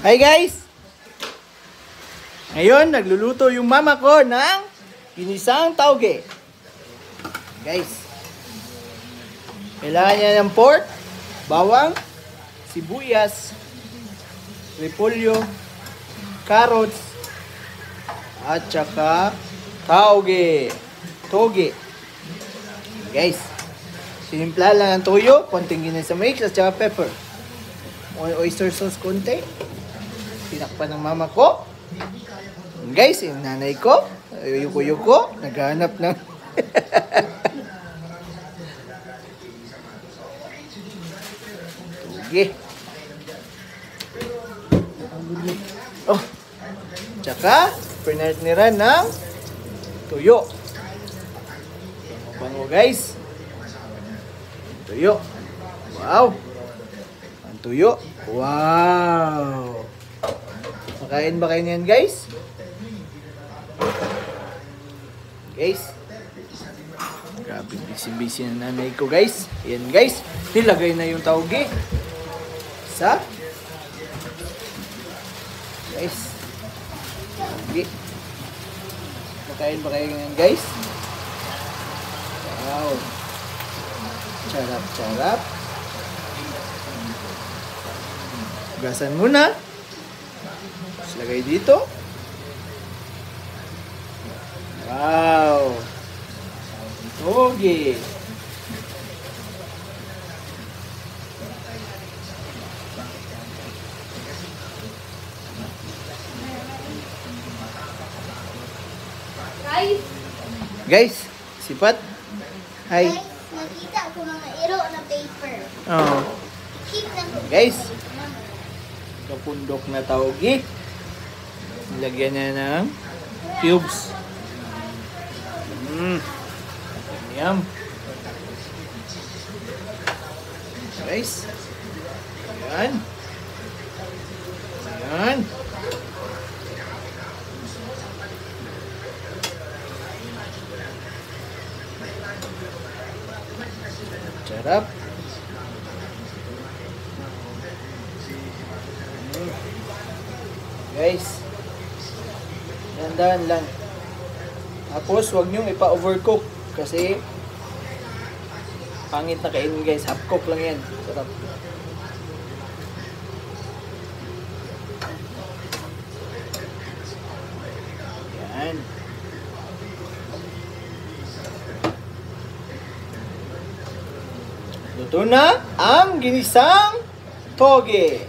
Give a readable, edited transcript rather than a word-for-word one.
Hi guys! Ngayon, nagluluto yung mama ko ng ginisang tauge. Guys, kailangan niya ng pork, bawang, sibuyas, repolyo, carrots, at saka tauge. Toge. Guys, sinimpla lang ang toyo, konting ginisa mix at saka pepper. Oyster sauce konti. Tinakpan ng mama ko. Guys, yung nanay ko, yuko-yuko, naghahanap ng toge. Oh, tsaka, pinartniran ng tuyo. Bango guys. Tuyo. Wow. Ang tuyo. Wow. Makain ba kayo niyan guys? Guys. Grabe, busy-busy na nanay ko guys. Ayan guys. Nilagay na yung tauge. Sa. Guys. Tauge. Makain ba kayo niyan guys? Wow. Charap-charap. Gasan muna. Tapos lagay dito. Wow. Toge. Guys, sipat. Hi. Guys, nakita ko mga iro na paper. Oh. Keep na ko. Guys, kapundok na tauge. Nilagyan niya ng cubes. Yum. Guys. Ayan. Ayan. Sarap. Guys, dandan lang. Tapos, huwag nyong ipa-overcook kasi pangit na kainin guys. Half cook lang yan. Sarap. Yan. Luto na ang ginisang toge.